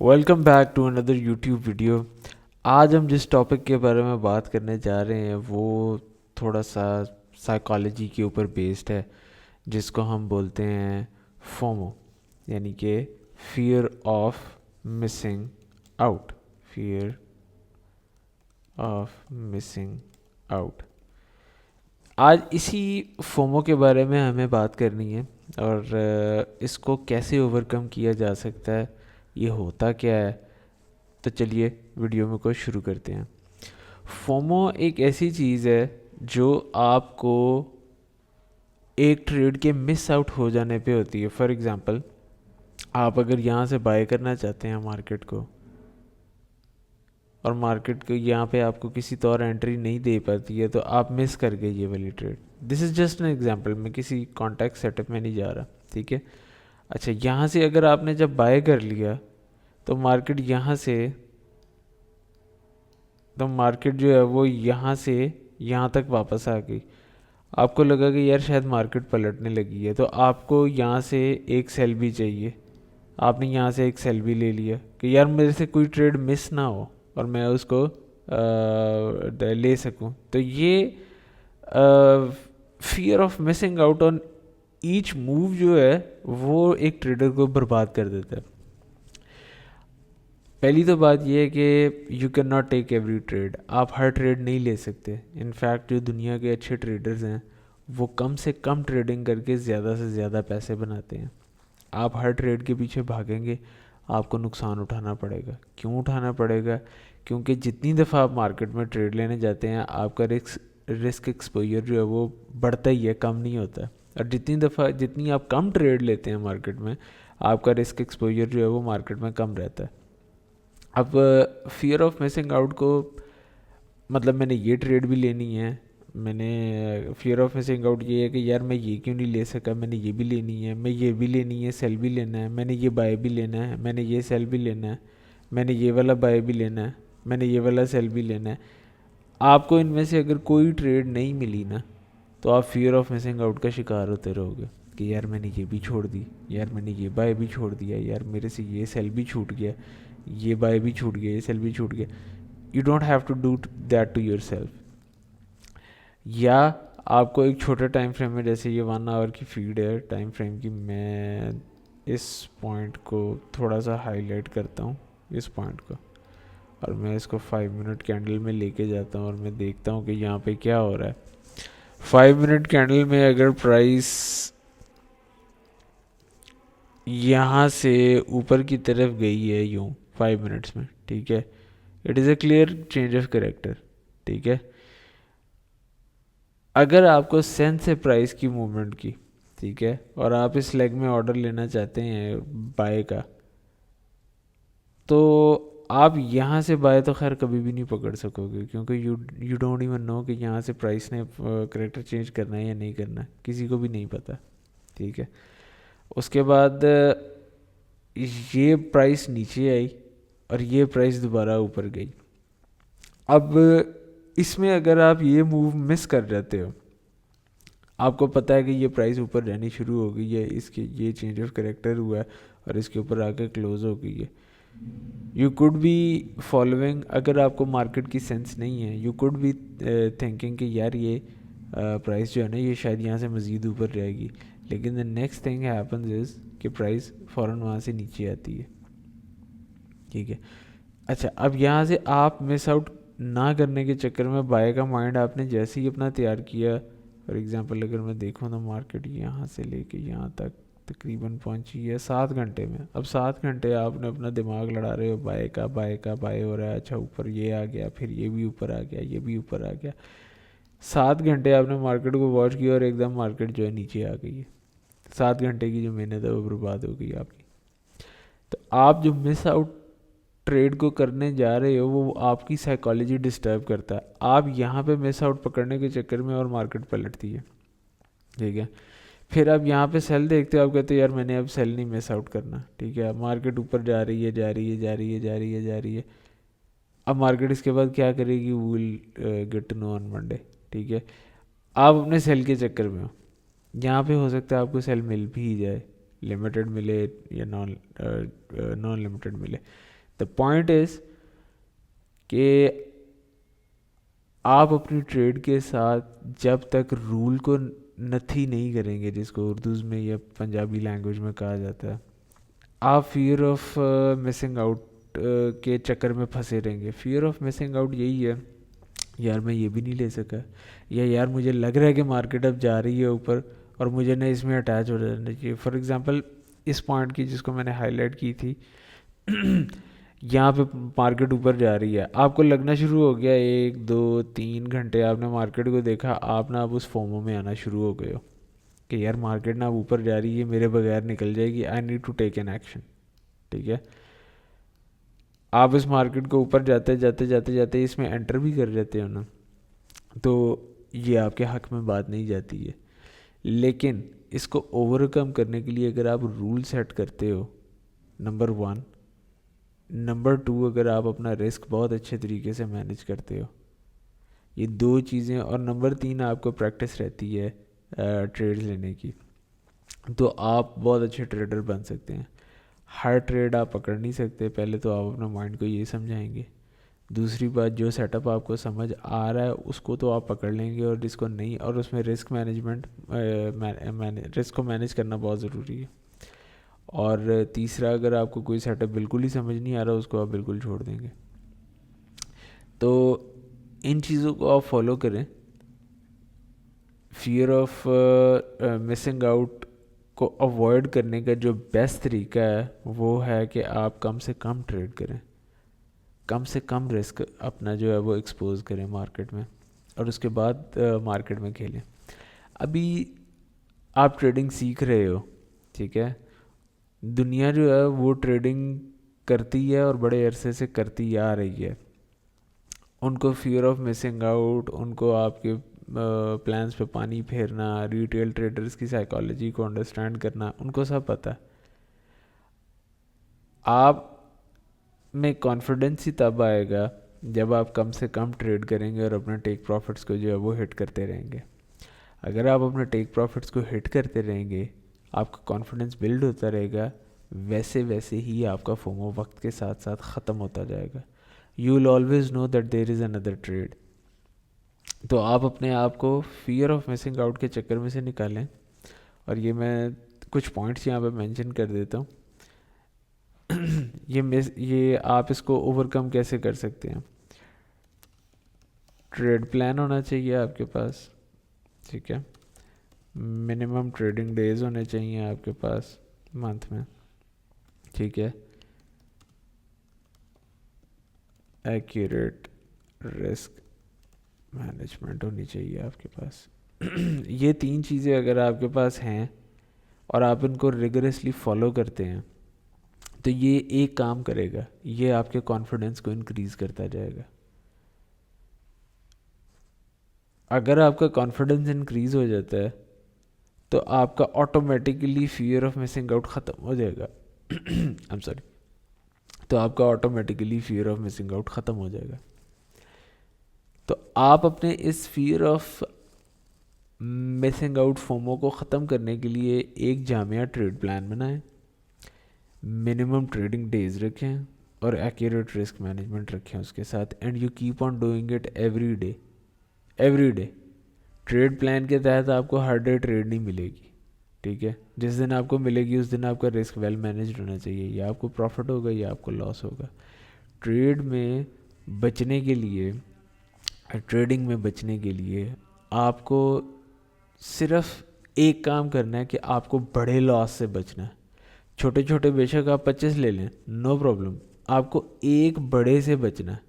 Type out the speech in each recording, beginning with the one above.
Welcome back to another YouTube video. आज हम जिस टॉपिक के बारे में बात करने जा रहे हैं वो थोड़ा सा साइकोलॉजी के ऊपर बेस्ड है, जिसको हम बोलते हैं फोमो, यानी कि fear of missing out. Fear of missing out. आज इसी फोमो के बारे में हमें बात करनी है और इसको कैसे ओवरकम किया जा सकता है, ये होता क्या है। तो चलिए वीडियो में को शुरू करते हैं। फोमो एक ऐसी चीज़ है जो आपको एक ट्रेड के मिस आउट हो जाने पे होती है। फॉर एग्ज़ाम्पल, आप अगर यहाँ से बाय करना चाहते हैं मार्केट को, और मार्केट को यहाँ पे आपको किसी तो और एंट्री नहीं दे पाती है, तो आप मिस कर गए ये वाली trade. This is just an example, मैं किसी कॉन्टैक्ट सेटअप में नहीं जा रहा, ठीक है। अच्छा, यहाँ से अगर आपने जब बाय कर लिया तो मार्केट यहाँ से, तो मार्केट जो है वो यहाँ से यहाँ तक वापस आ गई। आपको लगा कि यार शायद मार्केट पलटने लगी है, तो आपको यहाँ से एक सेल भी चाहिए। आपने यहाँ से एक सेल भी ले लिया कि यार मेरे से कोई ट्रेड मिस ना हो और मैं उसको ले सकूं। तो ये fear of missing out on each move जो है वो एक ट्रेडर को बर्बाद कर देता है। पहली तो बात यह है कि you can not take every trade. आप हर ट्रेड नहीं ले सकते। इनफैक्ट जो दुनिया के अच्छे ट्रेडर्स हैं वो कम से कम ट्रेडिंग करके ज़्यादा से ज़्यादा पैसे बनाते हैं। आप हर ट्रेड के पीछे भागेंगे, आपको नुकसान उठाना पड़ेगा। क्यों उठाना पड़ेगा? क्योंकि जितनी दफ़ा आप मार्केट में ट्रेड लेने जाते हैं आपका रिस्क एक्सपोजर जो है वो बढ़ता ही है, कम नहीं होता। और जितनी आप कम ट्रेड लेते हैं मार्केट में, आपका रिस्क एक्सपोजर जो है वो मार्केट में कम रहता है। अब फियर ऑफ मिसिंग आउट को, मतलब मैंने ये ट्रेड भी लेनी है, मैंने फियर ऑफ मिसिंग आउट ये है कि यार मैं ये क्यों नहीं ले सका, मैंने ये भी लेनी है, मैं ये भी लेनी है, सेल भी लेना है, मैंने ये बाय भी लेना है, मैंने ये सेल भी लेना है, मैंने ये वाला बाय भी लेना है, मैंने ये वाला सेल भी लेना है। आपको इनमें से अगर कोई ट्रेड नहीं मिली ना, तो आप फियर ऑफ मिसिंग आउट का शिकार होते रहोगे कि यार मैंने ये भी छोड़ दी, यार मैंने ये बाय भी छोड़ दिया, यार मेरे से ये सेल भी छूट गया, ये बाय भी छूट गया, ये सेल भी छूट गया। You don't have to do that to yourself. या आपको एक छोटे टाइम फ्रेम में, जैसे ये 1 आवर की फीड है टाइम फ्रेम की, मैं इस पॉइंट को थोड़ा सा हाईलाइट करता हूँ, इस पॉइंट को, और मैं इसको 5 मिनट कैंडल में लेके जाता हूँ और मैं देखता हूँ कि यहाँ पे क्या हो रहा है। 5 मिनट कैंडल में अगर प्राइस यहाँ से ऊपर की तरफ गई है यूँ 5 मिनट्स में, ठीक है, it is a clear change of character, ठीक है। अगर आपको सेंस है प्राइस की मूवमेंट की, ठीक है, और आप इस लेग में ऑर्डर लेना चाहते हैं बाय का, तो आप यहाँ से बाय तो खैर कभी भी नहीं पकड़ सकोगे, क्योंकि यू डोंट इवन नो कि यहाँ से प्राइस ने करेक्टर चेंज करना है या नहीं करना है, किसी को भी नहीं पता, ठीक है। उसके बाद ये प्राइस नीचे आई और ये प्राइस दोबारा ऊपर गई। अब इसमें अगर आप ये मूव मिस कर जाते हो, आपको पता है कि ये प्राइस ऊपर रहनी शुरू हो गई है, इसके ये चेंज ऑफ करेक्टर हुआ है और इसके ऊपर आके क्लोज हो गई है। यू कुड बी फॉलोइंग, अगर आपको मार्केट की सेंस नहीं है, यू कुड बी थिंकिंग कि यार ये प्राइस जो है ना ये शायद यहाँ से मज़ीद ऊपर रहेगी, लेकिन the next thing happens is कि प्राइस फ़ौरन वहाँ से नीचे आती है, ठीक है। अच्छा, अब यहाँ से आप मिस आउट ना करने के चक्कर में बाय का माइंड आपने जैसे ही अपना तैयार किया, फॉर एग्जांपल अगर मैं देखूँ तो मार्केट यहाँ से लेके यहाँ तक तकरीबन पहुँची है 7 घंटे में। अब 7 घंटे आपने अपना दिमाग लड़ा रहे हो, बाय हो रहा है, अच्छा ऊपर ये आ गया, फिर ये भी ऊपर आ गया, ये भी ऊपर आ गया। 7 घंटे आपने मार्केट को वॉच किया और एकदम मार्केट जो है नीचे आ गई है। 7 घंटे की जो मेहनत है वो बर्बाद हो गई आपकी। तो आप जो मिस आउट ट्रेड को करने जा रहे हो वो आपकी साइकोलॉजी डिस्टर्ब करता है। आप यहाँ पे मिस आउट पकड़ने के चक्कर में और मार्केट पलटती है, ठीक है। फिर आप यहाँ पे सेल देखते हो, आप कहते हो यार मैंने अब सेल नहीं मिस आउट करना, ठीक है। अब मार्केट ऊपर जा रही है, जा रही है, जा रही है, जा रही है, जा रही है। अब मार्केट इसके बाद क्या करेगी, will get to know on Monday, ठीक है। आप अपने सेल के चक्कर में हो, यहाँ पे हो सकता है आपको सेल मिल भी जाए, लिमिटेड मिले या नॉन लिमिटेड मिले। द पॉइंट इज़ कि आप अपनी ट्रेड के साथ जब तक रूल को नथी नहीं करेंगे, जिसको उर्दू में या पंजाबी लैंग्वेज में कहा जाता है, आप फियर ऑफ मिसिंग आउट के चक्कर में फंसे रहेंगे। फियर ऑफ मिसिंग आउट यही है, यार मैं ये भी नहीं ले सका, या यार मुझे लग रहा है कि मार्केट अब जा रही है ऊपर और मुझे ना इसमें अटैच हो जाना चाहिए। फॉर एग्जांपल इस पॉइंट की जिसको मैंने हाईलाइट की थी यहाँ पे मार्केट ऊपर जा रही है, आपको लगना शुरू हो गया, 1 2 3 घंटे आपने मार्केट को देखा, आप ना अब उस फोमो में आना शुरू हो गए हो कि यार मार्केट ना अब ऊपर जा रही है, मेरे बगैर निकल जाएगी, I need to take an action. ठीक है, आप इस मार्केट को ऊपर जाते जाते जाते जाते इसमें एंटर भी कर जाते हो ना, तो ये आपके हक में बात नहीं जाती है। लेकिन इसको ओवरकम करने के लिए अगर आप रूल सेट करते हो, नंबर 1, नंबर 2 अगर आप अपना रिस्क बहुत अच्छे तरीके से मैनेज करते हो, ये 2 चीज़ें, और नंबर 3 आपको प्रैक्टिस रहती है ट्रेड्स लेने की, तो आप बहुत अच्छे ट्रेडर बन सकते हैं। हर ट्रेड आप पकड़ नहीं सकते, पहले तो आप अपने माइंड को ये समझाएंगे। दूसरी बात, जो सेटअप आपको समझ आ रहा है उसको तो आप पकड़ लेंगे, और जिसको नहीं, और उसमें रिस्क मैनेजमेंट रिस्क को मैनेज करना बहुत ज़रूरी है। और तीसरा, अगर आपको कोई सेटअप बिल्कुल ही समझ नहीं आ रहा उसको आप बिल्कुल छोड़ देंगे। तो इन चीज़ों को आप फॉलो करें। फियर ऑफ मिसिंग आउट को अवॉइड करने का जो बेस्ट तरीका है वो है कि आप कम से कम ट्रेड करें, कम से कम रिस्क अपना जो है वो एक्सपोज करें मार्केट में, और उसके बाद मार्केट में खेलें। अभी आप ट्रेडिंग सीख रहे हो, ठीक है, दुनिया जो है वो ट्रेडिंग करती है और बड़े अरसे से करती आ रही है। उनको फियर ऑफ मिसिंग आउट, उनको आपके प्लान्स पे पानी फेरना, रिटेल ट्रेडर्स की साइकोलॉजी को अंडरस्टैंड करना, उनको सब पता है। आप में कॉन्फिडेंस ही तब आएगा जब आप कम से कम ट्रेड करेंगे और अपने टेक प्रॉफिट्स को जो है वो हिट करते रहेंगे। अगर आप अपने टेक प्रॉफिट्स को हिट करते रहेंगे, आपका कॉन्फिडेंस बिल्ड होता रहेगा, वैसे वैसे ही आपका फोमो वक्त के साथ साथ ख़त्म होता जाएगा। You will always know that there is another trade. तो आप अपने आप को फियर ऑफ मिसिंग आउट के चक्कर में से निकालें, और ये मैं कुछ पॉइंट्स यहाँ पे मेंशन कर देता हूँ। ये आप इसको ओवरकम कैसे कर सकते हैं। ट्रेड प्लान होना चाहिए आपके पास, ठीक है, मिनिमम ट्रेडिंग डेज होने चाहिए आपके पास मंथ में, ठीक है, एक्यूरेट रिस्क मैनेजमेंट होनी चाहिए आपके पास। ये 3 चीज़ें अगर आपके पास हैं और आप इनको रिगरसली फॉलो करते हैं, तो ये एक काम करेगा, ये आपके कॉन्फिडेंस को इंक्रीज़ करता जाएगा। अगर आपका कॉन्फिडेंस इंक्रीज़ हो जाता है तो आपका automatically fear of missing out ख़त्म हो जाएगा। आई एम सॉरी, तो आपका automatically fear of missing out ख़त्म हो जाएगा। तो आप अपने इस fear of missing out FOMO को ख़त्म करने के लिए एक जामिया ट्रेड प्लान बनाएं, मिनिमम ट्रेडिंग डेज रखें और एक्यूरेट रिस्क मैनेजमेंट रखें उसके साथ, and you keep on doing it every day. Every day trade plan के तहत आपको हर डे ट्रेड नहीं मिलेगी, ठीक है, जिस दिन आपको मिलेगी उस दिन आपका रिस्क वेल मैनेज्ड होना चाहिए, या आपको प्रॉफिट होगा या आपको लॉस होगा। ट्रेड में बचने के लिए, ट्रेडिंग में बचने के लिए आपको सिर्फ एक काम करना है कि आपको बड़े लॉस से बचना है। छोटे छोटे बेशक आप 25 ले लें, नो प्रॉब्लम, आपको एक बड़े से बचना है,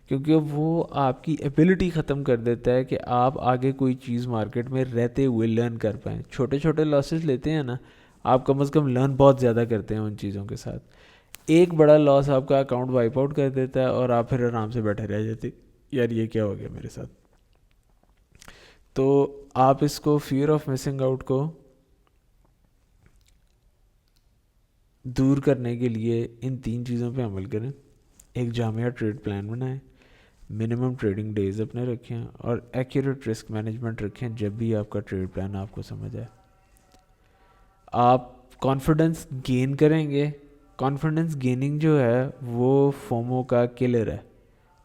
क्योंकि वो आपकी एबिलिटी ख़त्म कर देता है कि आप आगे कोई चीज़ मार्केट में रहते हुए लर्न कर पाएँ। छोटे छोटे लॉसेस लेते हैं ना, आप कम से कम लर्न बहुत ज़्यादा करते हैं उन चीज़ों के साथ। एक बड़ा लॉस आपका अकाउंट वाइप आउट कर देता है और आप फिर आराम से बैठे रह जाते, यार ये क्या हो गया मेरे साथ। तो आप इसको फियर ऑफ मिसिंग आउट को दूर करने के लिए इन 3 चीज़ों पे अमल करें। एक जामिया ट्रेड प्लान बनाएं, मिनिमम ट्रेडिंग डेज अपने रखें और एक्यूरेट रिस्क मैनेजमेंट रखें जब भी आपका ट्रेड प्लान आपको समझ आए। आप कॉन्फिडेंस गेन करेंगे। कॉन्फिडेंस गेनिंग जो है वो फोमो का किलर है।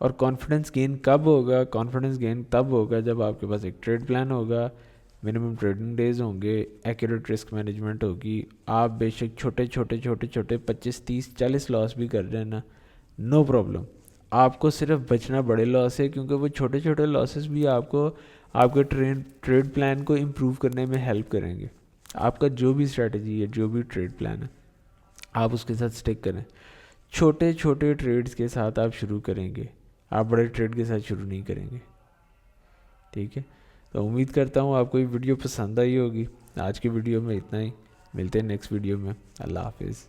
और कॉन्फिडेंस गेन कब होगा? कॉन्फिडेंस गेन तब होगा जब आपके पास एक ट्रेड प्लान होगा, मिनिमम ट्रेडिंग डेज होंगे, एक्यूरेट रिस्क मैनेजमेंट होगी। आप बेशक छोटे छोटे छोटे छोटे 25 30 40 लॉस भी कर रहे हैं ना, नो प्रॉब्लम। आपको सिर्फ बचना बड़े लॉस है, क्योंकि वो छोटे छोटे लॉसेस भी आपको आपके ट्रेड प्लान को इम्प्रूव करने में हेल्प करेंगे। आपका जो भी स्ट्रेटजी है, जो भी ट्रेड प्लान है, आप उसके साथ स्टिक करें। छोटे छोटे ट्रेड्स के साथ आप शुरू करेंगे, आप बड़े ट्रेड के साथ शुरू नहीं करेंगे। ठीक है, तो उम्मीद करता हूँ आपको ये वीडियो पसंद आई होगी। आज की वीडियो में इतना ही, मिलते हैं नेक्स्ट वीडियो में। अल्लाह हाफिज़।